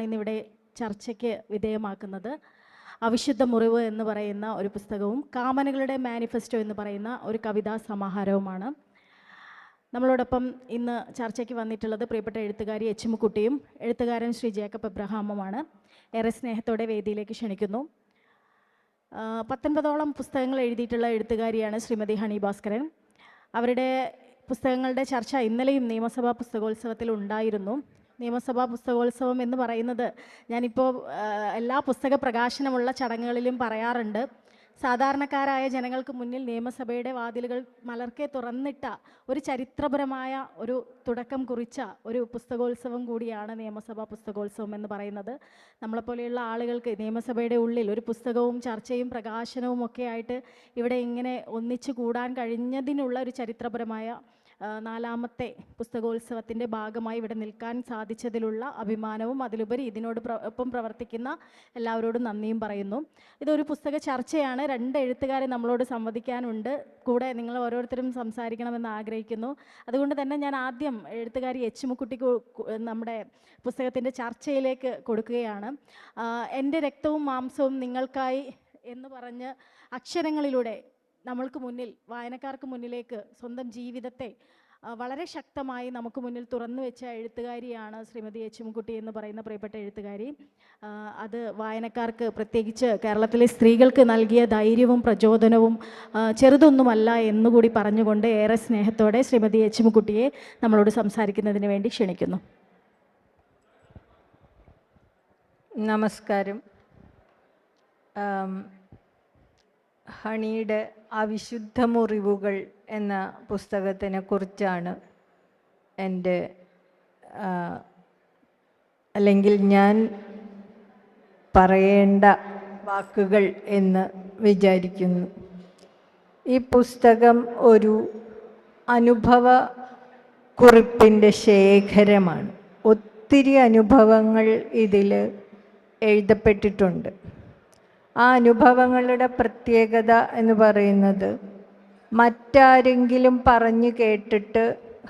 ഇന്നിവിടെ ചർച്ചയ്ക്ക് വിധേയമാക്കുന്നത് അവിശുദ്ധ മുറിവ് എന്ന് പറയുന്ന ഒരു പുസ്തകവും കാമനകളുടെ മാനിഫെസ്റ്റോ എന്ന് പറയുന്ന ഒരു കവിതാ സമാഹാരവുമാണ്. നമ്മളോടൊപ്പം ഇന്ന് ചർച്ചയ്ക്ക് വന്നിട്ടുള്ളത് പ്രിയപ്പെട്ട എഴുത്തുകാരി എച്ചുമുക്കുട്ടിയും എഴുത്തുകാരൻ ശ്രീ ജേക്കബ് എബ്രഹാമുമാണ്. ഏറെ സ്നേഹത്തോടെ വേദിയിലേക്ക് ക്ഷണിക്കുന്നു. 19ഓളം പുസ്തകങ്ങൾ എഴുതിയിട്ടുള്ള എഴുത്തുകാരിയാണ് ശ്രീമതി ഹണി ഭാസ്കരൻ. അവരുടെ പുസ്തകങ്ങളുടെ ചർച്ച ഇന്നലെയും നിയമസഭാ പുസ്തകോത്സവത്തിൽ ഉണ്ടായിരുന്നു. നിയമസഭാ പുസ്തകോത്സവം എന്ന് പറയുന്നത് ഞാനിപ്പോൾ എല്ലാ പുസ്തക പ്രകാശനമുള്ള ചടങ്ങുകളിലും പറയാറുണ്ട്. സാധാരണക്കാരായ ജനങ്ങൾക്ക് മുന്നിൽ നിയമസഭയുടെ വാതിലുകൾ മലർക്കെ തുറന്നിട്ട ഒരു ചരിത്രപരമായ ഒരു തുടക്കം കുറിച്ച ഒരു പുസ്തകോത്സവം കൂടിയാണ് നിയമസഭാ പുസ്തകോത്സവം എന്ന് പറയുന്നത്. നമ്മളെപ്പോലെയുള്ള ആളുകൾക്ക് നിയമസഭയുടെ ഉള്ളിൽ ഒരു പുസ്തകവും ചർച്ചയും പ്രകാശനവും ഒക്കെ ആയിട്ട് ഇവിടെ ഇങ്ങനെ ഒന്നിച്ചു കൂടാൻ കഴിഞ്ഞതിനുള്ള ഒരു ചരിത്രപരമായ 4ാമത്തെ പുസ്തകോത്സവത്തിൻ്റെ ഭാഗമായി ഇവിടെ നിൽക്കാൻ സാധിച്ചതിലുള്ള അഭിമാനവും അതിലുപരി ഇതിനോട് ഒപ്പം പ്രവർത്തിക്കുന്ന എല്ലാവരോടും നന്ദിയും പറയുന്നു. ഇതൊരു പുസ്തക ചർച്ചയാണ്. 2 എഴുത്തുകാരെ നമ്മളോട് സംവദിക്കാനുണ്ട്. കൂടെ നിങ്ങൾ ഓരോരുത്തരും സംസാരിക്കണമെന്ന് ആഗ്രഹിക്കുന്നു. അതുകൊണ്ട് തന്നെ ഞാൻ ആദ്യം എഴുത്തുകാരി എച്ചുമുക്കുട്ടിക്ക് നമ്മുടെ പുസ്തകത്തിൻ്റെ ചർച്ചയിലേക്ക് കൊടുക്കുകയാണ്. എൻ്റെ രക്തവും മാംസവും നിങ്ങൾക്കായി എന്ന് പറഞ്ഞ് അക്ഷരങ്ങളിലൂടെ നമ്മൾക്ക് മുന്നിൽ, വായനക്കാർക്ക് മുന്നിലേക്ക് സ്വന്തം ജീവിതത്തെ വളരെ ശക്തമായി നമുക്ക് മുന്നിൽ തുറന്നു വെച്ച എഴുത്തുകാരിയാണ് ശ്രീമതി എച്ചുമുക്കുട്ടി എന്ന് പറയുന്ന പ്രിയപ്പെട്ട എഴുത്തുകാരി. അത് വായനക്കാർക്ക്, പ്രത്യേകിച്ച് കേരളത്തിലെ സ്ത്രീകൾക്ക് നൽകിയ ധൈര്യവും പ്രചോദനവും ചെറുതൊന്നുമല്ല എന്നുകൂടി പറഞ്ഞുകൊണ്ട് ഏറെ സ്നേഹത്തോടെ ശ്രീമതി എച്ചുമുക്കുട്ടിയെ നമ്മളോട് സംസാരിക്കുന്നതിന് വേണ്ടി ക്ഷണിക്കുന്നു. നമസ്കാരം. ഹണിയുടെ അവിശുദ്ധ മുറിവുകൾ എന്ന പുസ്തകത്തിനെ കുറിച്ചാണ് എൻ്റെ അല്ലെങ്കിൽ ഞാൻ പറയേണ്ട വാക്കുകൾ എന്ന് വിചാരിക്കുന്നു. ഈ പുസ്തകം ഒരു അനുഭവ കുറിപ്പിൻ്റെ ശേഖരമാണ്. ഒത്തിരി അനുഭവങ്ങൾ ഇതിൽ എഴുതപ്പെട്ടിട്ടുണ്ട്. ആ അനുഭവങ്ങളുടെ പ്രത്യേകത എന്ന് പറയുന്നത് മറ്റാരെങ്കിലും പറഞ്ഞു കേട്ടിട്ട്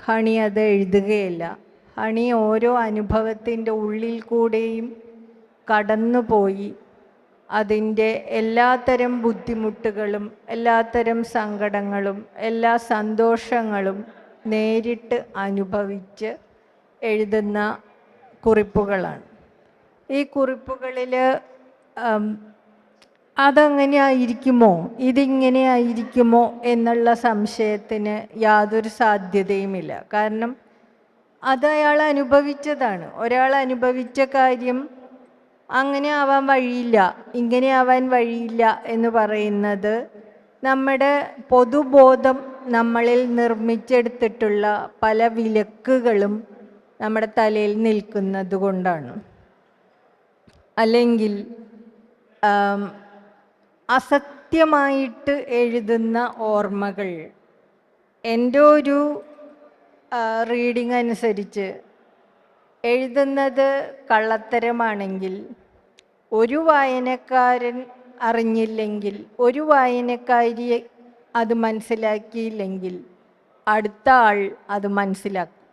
ഹണി അത് എഴുതുകയില്ല. ഹണി ഓരോ അനുഭവത്തിൻ്റെ ഉള്ളിൽ കൂടെയും കടന്നുപോയി അതിൻ്റെ എല്ലാത്തരം ബുദ്ധിമുട്ടുകളും എല്ലാത്തരം സങ്കടങ്ങളും എല്ലാ സന്തോഷങ്ങളും നേരിട്ട് അനുഭവിച്ച് എഴുതുന്ന കുറിപ്പുകളാണ്. ഈ കുറിപ്പുകളിൽ അതങ്ങനെ ആയിരിക്കുമോ, ഇതിങ്ങനെ ആയിരിക്കുമോ എന്നുള്ള സംശയത്തിന് യാതൊരു സാധ്യതയുമില്ല. കാരണം അത് അയാൾ അനുഭവിച്ചതാണ്. ഒരാൾ അനുഭവിച്ച കാര്യം അങ്ങനെ ആവാൻ വഴിയില്ല, ഇങ്ങനെ ആവാൻ വഴിയില്ല എന്ന് പറയുന്നത് നമ്മുടെ പൊതുബോധം നമ്മളിൽ നിർമ്മിച്ചെടുത്തിട്ടുള്ള പല വിലക്കുകളും നമ്മുടെ തലയിൽ നിൽക്കുന്നത് കൊണ്ടാണ്. അല്ലെങ്കിൽ അസത്യമായിട്ട് എഴുതുന്ന ഓർമ്മകൾ, എൻ്റെ ഒരു റീഡിംഗ് അനുസരിച്ച് എഴുതുന്നത് കള്ളത്തരമാണെങ്കിൽ, ഒരു വായനക്കാരൻ അറിഞ്ഞില്ലെങ്കിൽ, ഒരു വായനക്കാരി അത് മനസ്സിലാക്കിയില്ലെങ്കിൽ അടുത്ത ആൾ അത് മനസ്സിലാക്കും.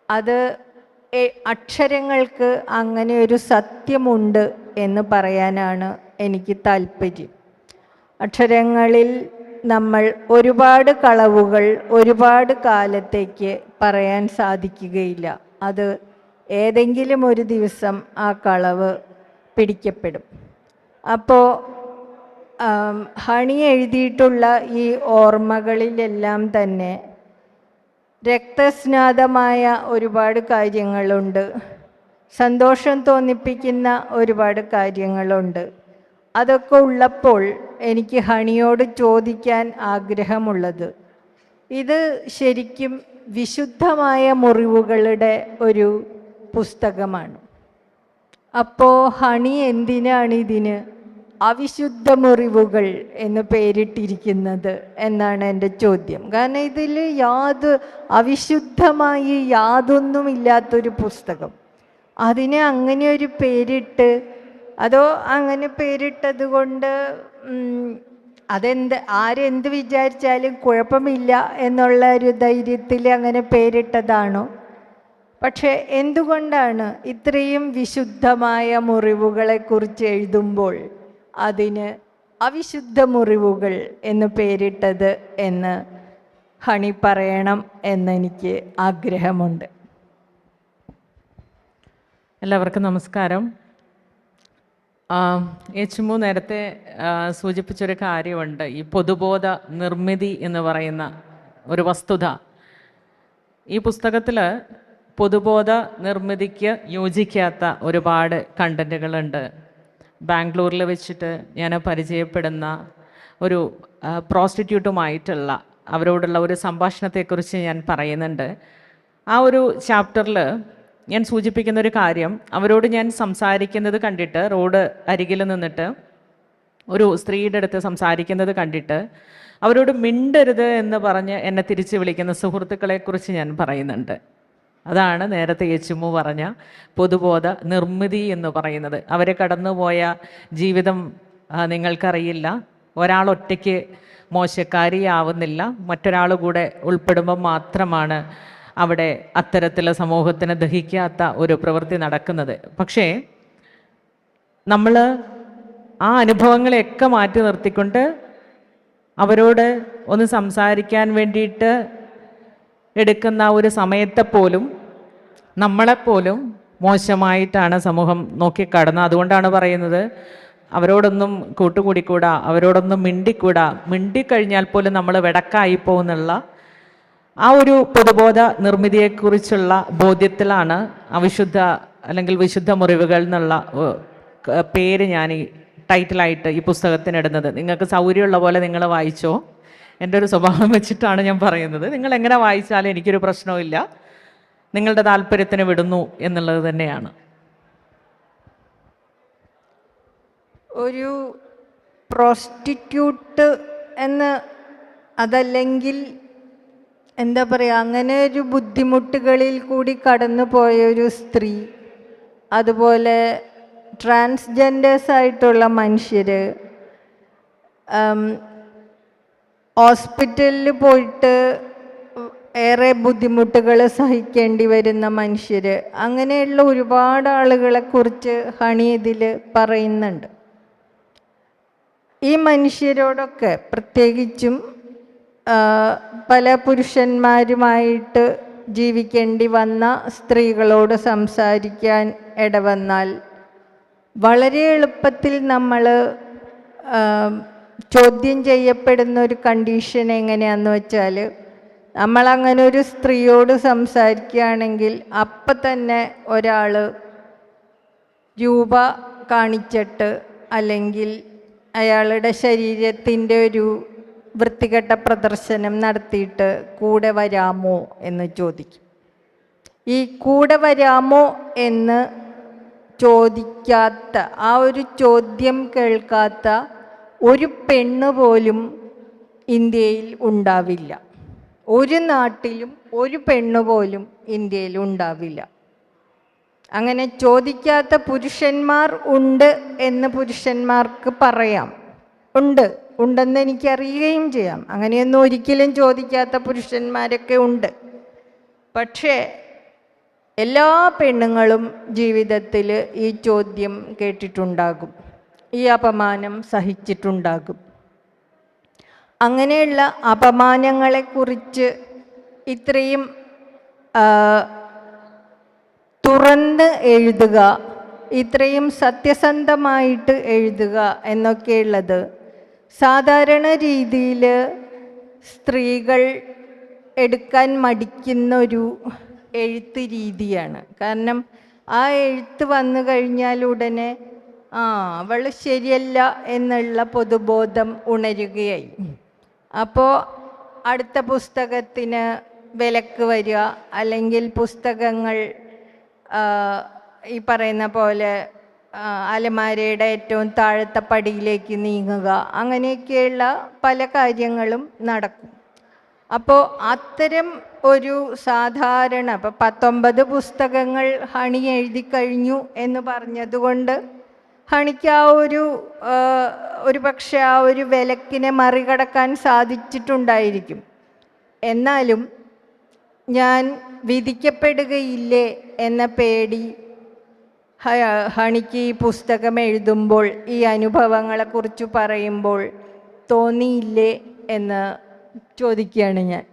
അത് അക്ഷരങ്ങൾക്ക് അങ്ങനെ ഒരു സത്യമുണ്ട് എന്ന് പറയാനാണ് എനിക്ക് താല്പര്യം. അക്ഷരങ്ങളിൽ നമ്മൾ ഒരുപാട് കളവുകൾ ഒരുപാട് കാലത്തേക്ക് പറയാൻ സാധിക്കുകയില്ല. അത് ഏതെങ്കിലും ഒരു ദിവസം ആ കളവ് പിടിക്കപ്പെടും. അപ്പോൾ ഹണി എഴുതിയിട്ടുള്ള ഈ ഓർമ്മകളിലെല്ലാം തന്നെ രക്തസ്നാതമായ ഒരുപാട് കാര്യങ്ങളുണ്ട്, സന്തോഷം തോന്നിപ്പിക്കുന്ന ഒരുപാട് കാര്യങ്ങളുണ്ട്. അതൊക്കെ ഉള്ളപ്പോൾ എനിക്ക് ഹണിയോട് ചോദിക്കാൻ ആഗ്രഹമുള്ളത്, ഇത് ശരിക്കും വിശുദ്ധമായ മുറിവുകളുടെ ഒരു പുസ്തകമാണ്. അപ്പോൾ ഹണി എന്തിനാണ് ഇതിന് അവിശുദ്ധ മുറിവുകൾ എന്ന് പേരിട്ടിരിക്കുന്നത് എന്നാണ് എൻ്റെ ചോദ്യം. കാരണം ഇതിൽ അവിശുദ്ധമായി യാതൊന്നുമില്ലാത്തൊരു പുസ്തകം, അതിന് അങ്ങനെ ഒരു പേരിട്ട്, അതോ അങ്ങനെ പേരിട്ടത് കൊണ്ട് ആരെന്ത് വിചാരിച്ചാലും കുഴപ്പമില്ല എന്നുള്ള ഒരു ധൈര്യത്തിൽ അങ്ങനെ പേരിട്ടതാണോ? പക്ഷേ എന്തുകൊണ്ടാണ് ഇത്രയും വിശുദ്ധമായ മുറിവുകളെക്കുറിച്ച് എഴുതുമ്പോൾ അതിന് അവിശുദ്ധ മുറിവുകൾ എന്ന് പേരിട്ടത് എന്ന് ഹണി പറയണം എന്നെനിക്ക് ആഗ്രഹമുണ്ട്. എല്ലാവർക്കും നമസ്കാരം. എച്ചുമു നേരത്തെ സൂചിപ്പിച്ചൊരു കാര്യമുണ്ട്, ഈ പൊതുബോധ നിർമ്മിതി എന്ന് പറയുന്ന ഒരു വസ്തുത. ഈ പുസ്തകത്തിൽ പൊതുബോധ നിർമ്മിതിക്ക് യോജിക്കാത്ത ഒരുപാട് കണ്ടൻറ്റുകളുണ്ട്. ബാംഗ്ലൂരിൽ വെച്ചിട്ട് ഞാൻ പരിചയപ്പെടുന്ന ഒരു പ്രോസ്റ്റിറ്റ്യൂട്ടുമായിട്ടുള്ള അവരോടുള്ള ഒരു സംഭാഷണത്തെക്കുറിച്ച് ഞാൻ പറയുന്നുണ്ട്. ആ ഒരു ചാപ്റ്ററിൽ ഞാൻ സൂചിപ്പിക്കുന്ന ഒരു കാര്യം, അവരോട് ഞാൻ സംസാരിക്കുന്നത് കണ്ടിട്ട്, റോഡ് അരികിൽ നിന്നിട്ട് ഒരു സ്ത്രീയുടെ അടുത്ത് സംസാരിക്കുന്നത് കണ്ടിട്ട് അവരോട് മിണ്ടരുത് എന്ന് പറഞ്ഞ് എന്നെ തിരിച്ച് വിളിക്കുന്ന സുഹൃത്തുക്കളെക്കുറിച്ച് ഞാൻ പറയുന്നുണ്ട്. അതാണ് നേരത്തെ എച്ചുമു പറഞ്ഞ പൊതുബോധ നിർമ്മിതി എന്ന് പറയുന്നത്. അവർ കടന്നുപോയ ജീവിതം നിങ്ങൾക്കറിയില്ല. ഒരാൾ ഒറ്റയ്ക്ക് മോശക്കാരിയാവുന്നില്ല, മറ്റൊരാൾ കൂടെ ഉൾപ്പെടുമ്പോൾ മാത്രമാണ് അവിടെ അത്തരത്തിലുള്ള സമൂഹത്തിന് ദഹിക്കാത്ത ഒരു പ്രവൃത്തി നടക്കുന്നത്. പക്ഷേ നമ്മൾ ആ അനുഭവങ്ങളെയൊക്കെ മാറ്റി നിർത്തിക്കൊണ്ട് അവരോട് ഒന്ന് സംസാരിക്കാൻ വേണ്ടിയിട്ട് എടുക്കുന്ന ഒരു സമയത്തെ പോലും നമ്മളെപ്പോലും മോശമായിട്ടാണ് സമൂഹം നോക്കിക്കാണുന്നത്. അതുകൊണ്ടാണ് പറയുന്നത് അവരോടൊന്നും കൂട്ടുകൂടിക്കൂടാ, അവരോടൊന്നും മിണ്ടിക്കൂടാ, മിണ്ടിക്കഴിഞ്ഞാൽ പോലും നമ്മൾ വെടക്കായി പോകുന്നുള്ള ആ ഒരു പൊതുബോധ നിർമ്മിതിയെക്കുറിച്ചുള്ള ബോധ്യത്തിലാണ് അവിശുദ്ധ അല്ലെങ്കിൽ വിശുദ്ധ മുറിവുകൾ എന്നുള്ള പേര് ഞാൻ ഈ ടൈറ്റിലായിട്ട് ഈ പുസ്തകത്തിനിടുന്നത്. നിങ്ങൾക്ക് സൗകര്യമുള്ള പോലെ നിങ്ങൾ വായിച്ചോ. എൻ്റെ ഒരു സ്വഭാവം വെച്ചിട്ടാണ് ഞാൻ പറയുന്നത്. നിങ്ങൾ എങ്ങനെ വായിച്ചാലും എനിക്കൊരു പ്രശ്നവുമില്ല, നിങ്ങളുടെ താല്പര്യത്തിന് വിടുന്നു എന്നുള്ളത് തന്നെയാണ്. ഒരു പ്രോസ്റ്റിറ്റ്യൂട്ട് എന്ന്, അതല്ലെങ്കിൽ എന്താ പറയുക, അങ്ങനെ ഒരു ബുദ്ധിമുട്ടുകളിൽ കൂടി കടന്നു പോയൊരു സ്ത്രീ, അതുപോലെ ട്രാൻസ്ജെൻഡേഴ്സ് ആയിട്ടുള്ള മനുഷ്യർ, ഹോസ്പിറ്റലിൽ പോയിട്ട് ഏറെ ബുദ്ധിമുട്ടുകൾ സഹിക്കേണ്ടി വരുന്ന മനുഷ്യർ, അങ്ങനെയുള്ള ഒരുപാട് ആളുകളെക്കുറിച്ച് ഹണി ഇതിൽ പറയുന്നുണ്ട്. ഈ മനുഷ്യരോടൊക്കെ പ്രത്യേകിച്ചും പല പുരുഷന്മാരുമായിട്ട് ജീവിക്കേണ്ടി വന്ന സ്ത്രീകളോട് സംസാരിക്കാൻ ഇടവന്നാൽ വളരെ എളുപ്പത്തിൽ നമ്മൾ ചോദ്യം ചെയ്യപ്പെടുന്ന ഒരു കണ്ടീഷൻ എങ്ങനെയാണെന്ന് വെച്ചാൽ, നമ്മളങ്ങനെ ഒരു സ്ത്രീയോട് സംസാരിക്കുകയാണെങ്കിൽ അപ്പം തന്നെ ഒരാൾ രൂപ കാണിച്ചിട്ട് അല്ലെങ്കിൽ അയാളുടെ ശരീരത്തിൻ്റെ ഒരു വൃത്തികെട്ട പ്രദർശനം നടത്തിയിട്ട് കൂടെ വരാമോ എന്ന് ചോദിക്കും. ഈ കൂടെ വരാമോ എന്ന് ചോദിക്കാത്ത, ആ ഒരു ചോദ്യം കേൾക്കാത്ത ഒരു പെണ്ണ് പോലും ഇന്ത്യയിൽ ഉണ്ടാവില്ല. ഒരു നാട്ടിലും ഒരു പെണ്ണ് പോലും ഇന്ത്യയിൽ ഉണ്ടാവില്ല. അങ്ങനെ ചോദിക്കാത്ത പുരുഷന്മാർ ഉണ്ട് എന്ന് പുരുഷന്മാർക്ക് പറയാം. ഉണ്ടെന്ന് എനിക്കറിയുകയും ചെയ്യാം. അങ്ങനെയൊന്നും ഒരിക്കലും ചോദിക്കാത്ത പുരുഷന്മാരൊക്കെ ഉണ്ട്. പക്ഷേ എല്ലാ പെണ്ണുങ്ങളും ജീവിതത്തിൽ ഈ ചോദ്യം കേട്ടിട്ടുണ്ടാകും, ഈ അപമാനം സഹിച്ചിട്ടുണ്ടാകും. അങ്ങനെയുള്ള അപമാനങ്ങളെക്കുറിച്ച് ഇത്രയും തുറന്ന് എഴുതുക, ഇത്രയും സത്യസന്ധമായിട്ട് എഴുതുക എന്നൊക്കെയുള്ളത് സാധാരണ രീതിയിൽ സ്ത്രീകൾ എടുക്കാൻ മടിക്കുന്നൊരു എഴുത്ത് രീതിയാണ്. കാരണം ആ എഴുത്ത് വന്നു കഴിഞ്ഞാൽ ഉടനെ അവൾ ശരിയല്ല എന്നുള്ള പൊതുബോധം ഉണരുകയായി. അപ്പോൾ അടുത്ത പുസ്തകത്തിന് വിലക്ക് വരിക, അല്ലെങ്കിൽ പുസ്തകങ്ങൾ ഈ പറയുന്ന പോലെ അലമാരയുടെ ഏറ്റവും താഴത്തെ പടിയിലേക്ക് നീങ്ങുക, അങ്ങനെയൊക്കെയുള്ള പല കാര്യങ്ങളും നടക്കും. അപ്പോൾ അത്തരം ഒരു സാധാരണ, ഇപ്പോൾ 19 പുസ്തകങ്ങൾ ഹണി എഴുതി കഴിഞ്ഞു എന്ന് പറഞ്ഞതുകൊണ്ട് ഹണിക്ക് ആ ഒരു പക്ഷെ ആ ഒരു വിലക്കിനെ മറികടക്കാൻ സാധിച്ചിട്ടുണ്ടായിരിക്കും. എന്നാലും ഞാൻ വിധിക്കപ്പെടുകയില്ലേ എന്ന പേടി ഹണിക്ക് ഈ പുസ്തകം എഴുതുമ്പോൾ, ഈ അനുഭവങ്ങളെക്കുറിച്ച് പറയുമ്പോൾ തോന്നിയില്ലേ എന്ന് ചോദിക്കുകയാണ് ഞാൻ.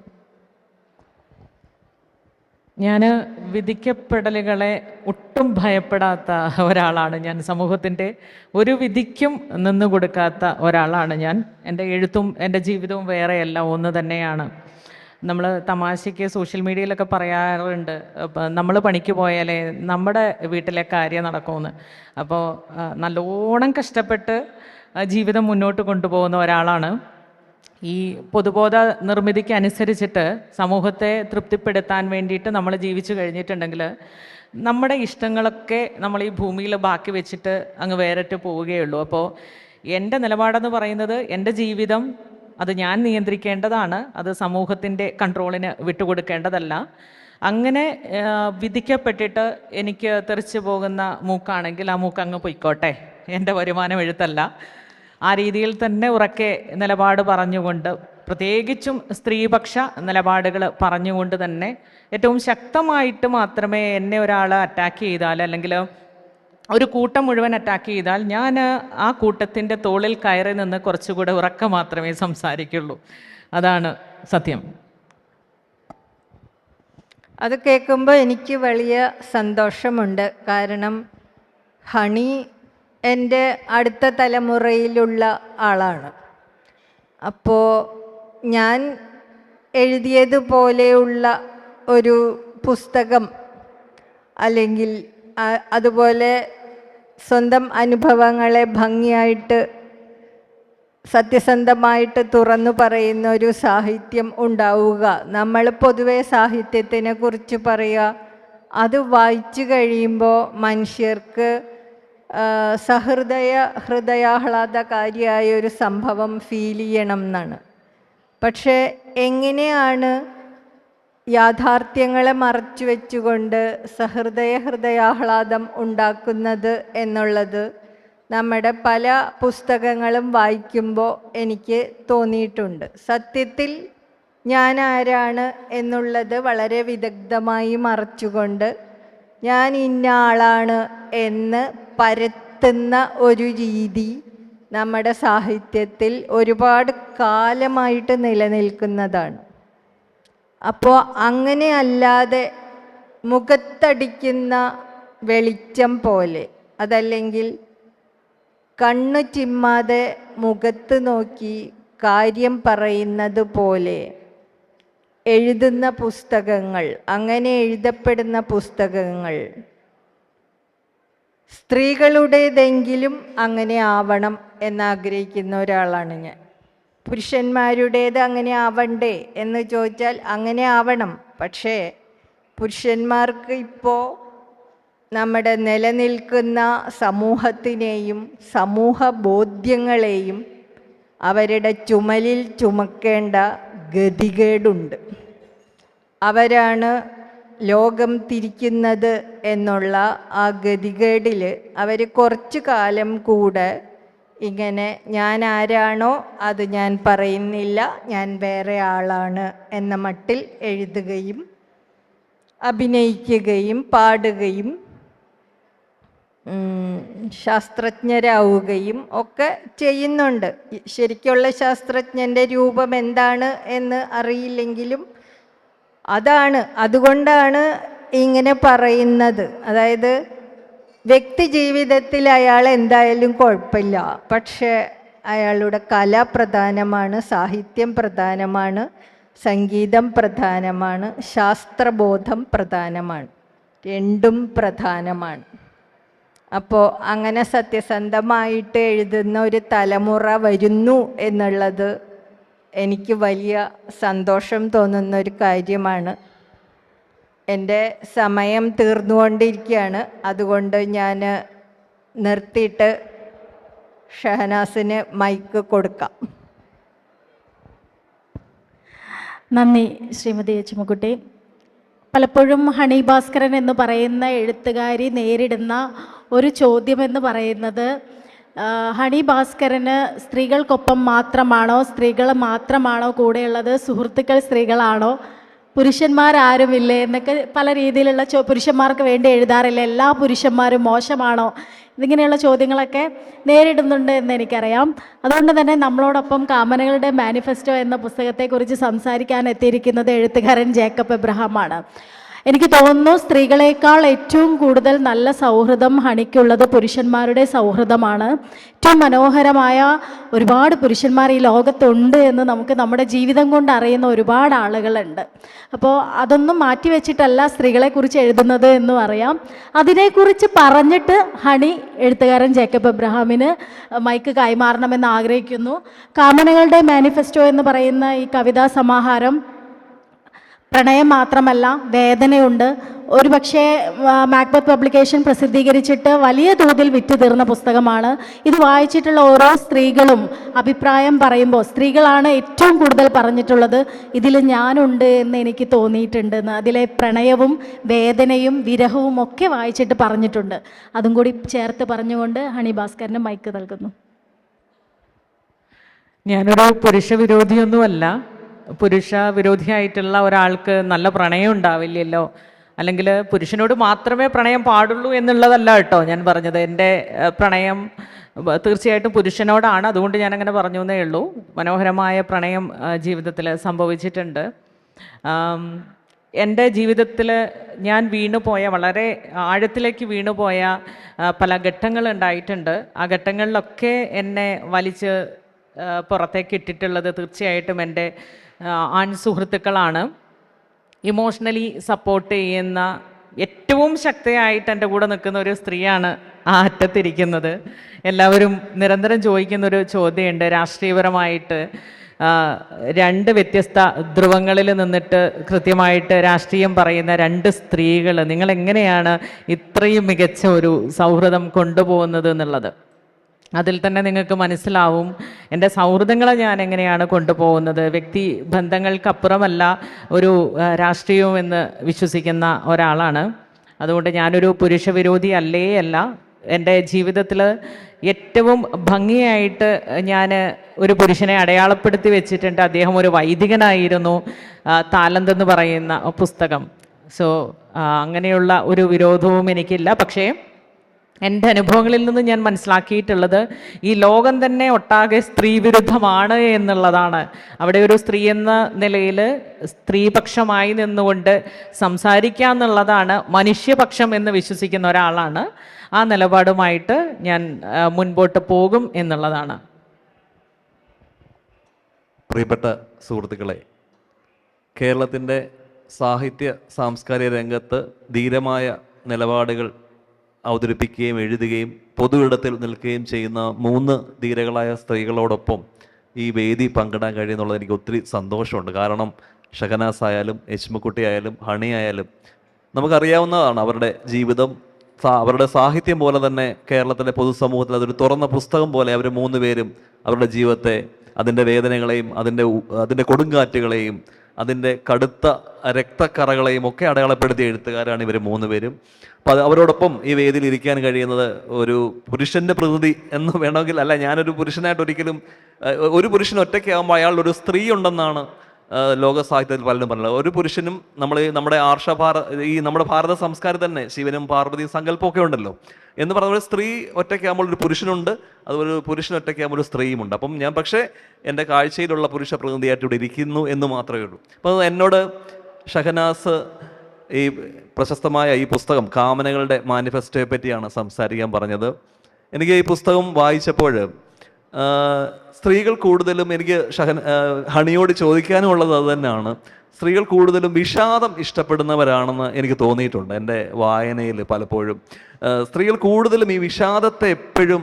ഞാൻ വിധിക്കപ്പെടലുകളെ ഒട്ടും ഭയപ്പെടാത്ത ഒരാളാണ്. ഞാൻ സമൂഹത്തിൻ്റെ ഒരു വിധിക്കും നിന്നു കൊടുക്കാത്ത ഒരാളാണ് ഞാൻ. എൻ്റെ എഴുത്തും എൻ്റെ ജീവിതവും വേറെയല്ല, ഒന്ന് തന്നെയാണ്. നമ്മൾ തമാശയ്ക്ക് സോഷ്യൽ മീഡിയയിലൊക്കെ പറയാറുണ്ട്, നമ്മൾ പണിക്ക് പോയാലേ നമ്മുടെ വീട്ടിലെ കാര്യം നടക്കുമെന്ന്. അപ്പോൾ നല്ലോണം കഷ്ടപ്പെട്ട് ജീവിതം മുന്നോട്ട് കൊണ്ടുപോകുന്ന ഒരാളാണ്. ഈ പൊതുബോധ നിർമ്മിതിക്ക് അനുസരിച്ചിട്ട് സമൂഹത്തെ തൃപ്തിപ്പെടുത്താൻ വേണ്ടിയിട്ട് നമ്മൾ ജീവിച്ചു കഴിഞ്ഞിട്ടുണ്ടെങ്കിൽ നമ്മുടെ ഇഷ്ടങ്ങളൊക്കെ നമ്മൾ ഈ ഭൂമിയിൽ ബാക്കി വെച്ചിട്ട് അങ്ങ് വേറിട്ട് പോവുകയുള്ളൂ. അപ്പോൾ എൻ്റെ നിലപാടെന്ന് പറയുന്നത്, എൻ്റെ ജീവിതം അത് ഞാൻ നിയന്ത്രിക്കേണ്ടതാണ്, അത് സമൂഹത്തിൻ്റെ കൺട്രോളിന് വിട്ടുകൊടുക്കേണ്ടതല്ല. അങ്ങനെ വിധിക്കപ്പെട്ടിട്ട് എനിക്ക് തെറിച്ചു പോകുന്ന മൂക്കാണെങ്കിൽ ആ മൂക്ക് അങ്ങ് പൊയ്ക്കോട്ടെ, എൻ്റെ വരുമാനം എഴുത്തല്ല. ആ രീതിയിൽ തന്നെ ഉറക്കെ നിലപാട് പറഞ്ഞുകൊണ്ട്, പ്രത്യേകിച്ചും സ്ത്രീപക്ഷ നിലപാടുകൾ പറഞ്ഞുകൊണ്ട് തന്നെ ഏറ്റവും ശക്തമായിട്ട് മാത്രമേ എന്നെ ഒരാൾ അറ്റാക്ക് ചെയ്താൽ, അല്ലെങ്കിൽ ഒരു കൂട്ടം മുഴുവൻ അറ്റാക്ക് ചെയ്താൽ ഞാൻ ആ കൂട്ടത്തിൻ്റെ തോളിൽ കയറി നിന്ന് കുറച്ചുകൂടെ ഉറക്കെ മാത്രമേ സംസാരിക്കുള്ളൂ. അതാണ് സത്യം. അത് കേൾക്കുമ്പോൾ എനിക്ക് വലിയ സന്തോഷമുണ്ട്. കാരണം ഹണി എൻ്റെ അടുത്ത തലമുറയിലുള്ള ആളാണ്. അപ്പോൾ ഞാൻ എഴുതിയതുപോലെയുള്ള ഒരു പുസ്തകം, അല്ലെങ്കിൽ അതുപോലെ സ്വന്തം അനുഭവങ്ങളെ ഭംഗിയായിട്ട് സത്യസന്ധമായിട്ട് തുറന്നു പറയുന്ന ഒരു സാഹിത്യം ഉണ്ടാവുക. നമ്മൾ പൊതുവെ സാഹിത്യത്തിനെ കുറിച്ച് പറയുക, അത് വായിച്ചു കഴിയുമ്പോൾ മനുഷ്യർക്ക് ഹൃദയാഹ്ലാദകാരിയായ ഒരു സംഭവം ഫീൽ ചെയ്യണം എന്നാണ്. പക്ഷേ എങ്ങനെയാണ് യാഥാർത്ഥ്യങ്ങളെ മറച്ചു വെച്ചുകൊണ്ട് ഹൃദയാഹ്ലാദം ഉണ്ടാക്കുന്നത് എന്നുള്ളത് നമ്മുടെ പല പുസ്തകങ്ങളും വായിക്കുമ്പോൾ എനിക്ക് തോന്നിയിട്ടുണ്ട്. സത്യത്തിൽ ഞാൻ ആരാണ് എന്നുള്ളത് വളരെ വിദഗ്ധമായി മറച്ചുകൊണ്ട് ഞാൻ ഇന്ന ആളാണ് എന്ന് പരത്തുന്ന ഒരു രീതി നമ്മുടെ സാഹിത്യത്തിൽ ഒരുപാട് കാലമായിട്ട് നിലനിൽക്കുന്നതാണ്. അപ്പോൾ അങ്ങനെ അല്ലാതെ മുഖത്തടിക്കുന്ന വെളിച്ചം പോലെ, അതല്ലെങ്കിൽ കണ്ണു ചിമ്മാതെ മുഖത്ത് നോക്കി കാര്യം പറയുന്നത് പോലെ എഴുതുന്ന പുസ്തകങ്ങൾ, അങ്ങനെ എഴുതപ്പെടുന്ന പുസ്തകങ്ങൾ സ്ത്രീകളുടേതെങ്കിലും അങ്ങനെ ആവണം എന്നാഗ്രഹിക്കുന്ന ഒരാളാണ് ഞാൻ. പുരുഷന്മാരുടേത് അങ്ങനെ ആവണ്ടേ എന്ന് ചോദിച്ചാൽ അങ്ങനെ ആവണം. പക്ഷേ പുരുഷന്മാർക്ക് ഇപ്പോൾ നമ്മുടെ നിലനിൽക്കുന്ന സമൂഹത്തിനെയും സമൂഹ ബോധ്യങ്ങളെയും അവരുടെ ചുമലിൽ ചുമക്കേണ്ട ഗതികേടുണ്ട്. അവരാണ് ലോകം തിരിക്കുന്നത് എന്നുള്ള ആ ഗതികേടിൽ അവർ കുറച്ചു കാലം കൂടെ ഇങ്ങനെ ഞാൻ ആരാണോ അത് ഞാൻ പറയുന്നില്ല, ഞാൻ വേറെ ആളാണ് എന്ന മട്ടിൽ എഴുതുകയും അഭിനയിക്കുകയും പാടുകയും ശാസ്ത്രജ്ഞരാവുകയും ഒക്കെ ചെയ്യുന്നുണ്ട്. ശരിക്കുള്ള ശാസ്ത്രജ്ഞൻ്റെ രൂപം എന്താണ് എന്ന് അറിയില്ലെങ്കിലും അതുകൊണ്ടാണ് ഇങ്ങനെ പറയുന്നത്. അതായത് വ്യക്തി ജീവിതത്തിൽ അയാൾ എന്തായാലും കുഴപ്പമില്ല, പക്ഷേ അയാളുടെ കല പ്രധാനമാണ്, സാഹിത്യം പ്രധാനമാണ്, സംഗീതം പ്രധാനമാണ്, ശാസ്ത്രബോധം പ്രധാനമാണ്, രണ്ടും പ്രധാനമാണ്. അപ്പോൾ അങ്ങനെ സത്യസന്ധമായിട്ട് എഴുതുന്ന ഒരു തലമുറ വരുന്നു എന്നുള്ളത് എനിക്ക് വലിയ സന്തോഷം തോന്നുന്ന ഒരു കാര്യമാണ്. എൻ്റെ സമയം തീർന്നുകൊണ്ടിരിക്കുകയാണ്. അതുകൊണ്ട് ഞാൻ നിർത്തിയിട്ട് ഷഹനാസിന് മൈക്ക് കൊടുക്കാം. നന്ദി ശ്രീമതി ചുമക്കുട്ടി. പലപ്പോഴും ഹണി ഭാസ്കരൻ എന്ന് പറയുന്ന എഴുത്തുകാരി നേരിടുന്ന ഒരു ചോദ്യം എന്ന് പറയുന്നത്, ഹണി ഭാസ്കരന് സ്ത്രീകൾക്കൊപ്പം മാത്രമാണോ, സ്ത്രീകൾ മാത്രമാണോ കൂടെയുള്ളത്, സുഹൃത്തുക്കൾ സ്ത്രീകളാണോ, പുരുഷന്മാരാരുമില്ലേ എന്നൊക്കെ പല രീതിയിലുള്ള പുരുഷന്മാർക്ക് വേണ്ടി എഴുതാറില്ല, എല്ലാ പുരുഷന്മാരും മോശമാണോ, ഇതിങ്ങനെയുള്ള ചോദ്യങ്ങളൊക്കെ നേരിടുന്നുണ്ട് എന്ന് എനിക്കറിയാം. അതുകൊണ്ട് തന്നെ നമ്മളോടൊപ്പം കാമനകളുടെ മാനിഫെസ്റ്റോ എന്ന പുസ്തകത്തെക്കുറിച്ച് സംസാരിക്കാൻ എത്തിയിരിക്കുന്നത് എഴുത്തുകാരൻ ജേക്കബ് എബ്രഹാമാണ്. എനിക്ക് തോന്നുന്നു സ്ത്രീകളെക്കാൾ ഏറ്റവും കൂടുതൽ നല്ല സൗഹൃദം ഹണിക്കുള്ളത് പുരുഷന്മാരുടെ സൗഹൃദമാണ്. ഏറ്റവും മനോഹരമായ ഒരുപാട് പുരുഷന്മാർ ഈ ലോകത്തുണ്ട് എന്ന് നമുക്ക് നമ്മുടെ ജീവിതം കൊണ്ട് അറിയുന്ന ഒരുപാട് ആളുകളുണ്ട്. അപ്പോൾ അതൊന്നും മാറ്റിവെച്ചിട്ടല്ല സ്ത്രീകളെക്കുറിച്ച് എഴുതുന്നത് എന്നും അറിയാം. അതിനെക്കുറിച്ച് പറഞ്ഞിട്ട് ഹണി എഴുത്തുകാരൻ ജേക്കബ് എബ്രഹാമിന് മൈക്ക് കൈമാറണമെന്ന് ആഗ്രഹിക്കുന്നു. കാമനകളുടെ മാനിഫെസ്റ്റോ എന്ന് പറയുന്ന ഈ കവിതാ സമാഹാരം പ്രണയം മാത്രമല്ല, വേദനയുണ്ട്. ഒരുപക്ഷെ മാക്ബത്ത് പബ്ലിക്കേഷൻ പ്രസിദ്ധീകരിച്ചിട്ട് വലിയ തോതിൽ വിറ്റ് തീർന്ന പുസ്തകമാണ്. ഇത് വായിച്ചിട്ടുള്ള ഓരോ സ്ത്രീകളും അഭിപ്രായം പറയുമ്പോൾ സ്ത്രീകളാണ് ഏറ്റവും കൂടുതൽ പറഞ്ഞിട്ടുള്ളത് ഇതിൽ ഞാനുണ്ട് എന്ന് എനിക്ക് തോന്നിയിട്ടുണ്ടെന്ന്. അതിലെ പ്രണയവും വേദനയും വിരഹവും ഒക്കെ വായിച്ചിട്ട് പറഞ്ഞിട്ടുണ്ട്. അതും കൂടി ചേർത്ത് പറഞ്ഞുകൊണ്ട് ഹണി ഭാസ്കറിന് മൈക്ക് നൽകുന്നു. ഞാനൊരു പുരുഷ വിരോധിയൊന്നുമല്ല. പുരുഷ വിരോധിയായിട്ടുള്ള ഒരാൾക്ക് നല്ല പ്രണയം ഉണ്ടാവില്ലല്ലോ, അല്ലെങ്കിൽ പുരുഷനോട് മാത്രമേ പ്രണയം പാടുള്ളൂ എന്നുള്ളതല്ല കേട്ടോ ഞാൻ പറഞ്ഞത്. എൻ്റെ പ്രണയം തീർച്ചയായിട്ടും പുരുഷനോടാണ്, അതുകൊണ്ട് ഞാനങ്ങനെ പറഞ്ഞു എന്നേ ഉള്ളൂ. മനോഹരമായ പ്രണയം ജീവിതത്തിൽ സംഭവിച്ചിട്ടുണ്ട്. എൻ്റെ ജീവിതത്തിൽ ഞാൻ വീണുപോയ, വളരെ ആഴത്തിലേക്ക് വീണുപോയ പല ഘട്ടങ്ങളുണ്ടായിട്ടുണ്ട്. ആ ഘട്ടങ്ങളിലൊക്കെ എന്നെ വലിച്ച് പുറത്തേക്ക് ഇട്ടിട്ടുള്ളത് തീർച്ചയായിട്ടും എൻ്റെ ആൺ സുഹൃത്തുക്കളാണ്. ഇമോഷണലി സപ്പോർട്ട് ചെയ്യുന്ന ഏറ്റവും ശക്തിയായിട്ട് എൻ്റെ കൂടെ നിൽക്കുന്ന ഒരു സ്ത്രീയാണ് ആ അറ്റത്തിരിക്കുന്നത്. എല്ലാവരും നിരന്തരം ചോദിക്കുന്നൊരു ചോദ്യമുണ്ട്, രാഷ്ട്രീയപരമായിട്ട് രണ്ട് വ്യത്യസ്ത ധ്രുവങ്ങളിൽ നിന്നിട്ട് കൃത്യമായിട്ട് രാഷ്ട്രീയം പറയുന്ന രണ്ട് സ്ത്രീകൾ, നിങ്ങൾ എങ്ങനെയാണ് ഇത്രയും മികച്ച ഒരു സൗഹൃദം കൊണ്ടുപോകുന്നത് എന്നുള്ളത്. അതിൽ തന്നെ നിങ്ങൾക്ക് മനസ്സിലാവും എൻ്റെ സൗഹൃദങ്ങളെ ഞാൻ എങ്ങനെയാണ് കൊണ്ടുപോകുന്നത്. വ്യക്തി ബന്ധങ്ങൾക്കപ്പുറമല്ല ഒരു രാഷ്ട്രീയവും എന്ന് വിശ്വസിക്കുന്ന ഒരാളാണ്. അതുകൊണ്ട് ഞാനൊരു പുരുഷ വിരോധി അല്ല. എൻ്റെ ജീവിതത്തിൽ ഏറ്റവും ഭംഗിയായിട്ട് ഞാൻ ഒരു പുരുഷനെ അടയാളപ്പെടുത്തി വെച്ചിട്ടുണ്ട്. അദ്ദേഹം ഒരു വൈദികനായിരുന്നു. താലന്ത് എന്ന് പറയുന്ന പുസ്തകം. അങ്ങനെയുള്ള ഒരു വിരോധവും എനിക്കില്ല. പക്ഷേ എൻ്റെ അനുഭവങ്ങളിൽ നിന്ന് ഞാൻ മനസ്സിലാക്കിയിട്ടുള്ളത് ഈ ലോകം തന്നെ ഒട്ടാകെ സ്ത്രീ വിരുദ്ധമാണ് എന്നുള്ളതാണ്. അവിടെ ഒരു സ്ത്രീ എന്ന നിലയിൽ സ്ത്രീപക്ഷമായി നിന്നുകൊണ്ട് സംസാരിക്കുക എന്നുള്ളതാണ് മനുഷ്യപക്ഷം എന്ന് വിശ്വസിക്കുന്ന ഒരാളാണ്. ആ നിലപാടുമായിട്ട് ഞാൻ മുൻപോട്ട് പോകും എന്നുള്ളതാണ്. പ്രിയപ്പെട്ട സുഹൃത്തുക്കളെ, കേരളത്തിൻ്റെ സാഹിത്യ സാംസ്കാരിക രംഗത്ത് ധീരമായ നിലപാടുകൾ അവതരിപ്പിക്കുകയും എഴുതുകയും പൊതുവിടത്തിൽ നിൽക്കുകയും ചെയ്യുന്ന 3 ധീരകളായ സ്ത്രീകളോടൊപ്പം ഈ വേദി പങ്കിടാൻ കഴിയുന്നുള്ളത് എനിക്ക് ഒത്തിരി സന്തോഷമുണ്ട്. കാരണം ഷഹനാസ് ആയാലും എച്ച്മുക്കുട്ടി ആയാലും ഹണി ആയാലും നമുക്കറിയാവുന്നതാണ് അവരുടെ ജീവിതം. അവരുടെ സാഹിത്യം പോലെ തന്നെ കേരളത്തിലെ പൊതുസമൂഹത്തിൽ അതൊരു തുറന്ന പുസ്തകം പോലെ അവർ 3 പേരും അവരുടെ ജീവിതത്തെ, അതിൻ്റെ വേദനകളെയും അതിൻ്റെ കൊടുങ്കാറ്റുകളെയും അതിൻ്റെ കടുത്ത രക്തക്കറകളെയും ഒക്കെ അടയാളപ്പെടുത്തിയ എഴുത്തുകാരാണ് ഇവർ 3 പേരും. അപ്പോൾ അവരോടൊപ്പം ഈ വേദിയിൽ ഇരിക്കാൻ കഴിയുന്നത് ഒരു പുരുഷൻ്റെ പ്രകൃതി എന്ന് വേണമെങ്കിൽ, അല്ല, ഞാനൊരു പുരുഷനായിട്ട് ഒരിക്കലും, ഒരു പുരുഷൻ ഒറ്റയ്ക്കാകുമ്പോൾ അയാൾ ഒരു സ്ത്രീ ഉണ്ടെന്നാണ് ലോക സാഹിത്യത്തിൽ പലരും പറഞ്ഞത്. ഒരു പുരുഷനും നമ്മുടെ നമ്മുടെ ഭാരത സംസ്കാരം തന്നെ ശിവനും പാർവതിയും സങ്കല്പമൊക്കെ ഉണ്ടല്ലോ എന്ന് പറഞ്ഞ സ്ത്രീ ഒറ്റയ്ക്കാകുമ്പോൾ ഒരു പുരുഷനുണ്ട്, അതുപോലെ പുരുഷൻ ഒറ്റയ്ക്കാകുമ്പോൾ ഒരു സ്ത്രീയുമുണ്ട്. അപ്പം ഞാൻ പക്ഷേ എൻ്റെ കാഴ്ചയിലുള്ള പുരുഷ പ്രകൃതിയായിട്ട് ഇവിടെ ഇരിക്കുന്നു എന്ന് മാത്രമേ ഉള്ളൂ. അപ്പോൾ എന്നോട് ഷഹനാസ് ഈ പ്രശസ്തമായ ഈ പുസ്തകം കാമനകളുടെ മാനിഫെസ്റ്റോയെ പറ്റിയാണ് സംസാരിക്കാൻ പറഞ്ഞത്. എനിക്ക് ഈ പുസ്തകം വായിച്ചപ്പോൾ സ്ത്രീകൾ കൂടുതലും, എനിക്ക് ഹണിയോട് ചോദിക്കാനുള്ളത് അത് തന്നെയാണ്, സ്ത്രീകൾ കൂടുതലും വിഷാദം ഇഷ്ടപ്പെടുന്നവരാണെന്ന് എനിക്ക് തോന്നിയിട്ടുണ്ട്. എൻ്റെ വായനയിൽ പലപ്പോഴും സ്ത്രീകൾ കൂടുതലും ഈ വിഷാദത്തെ എപ്പോഴും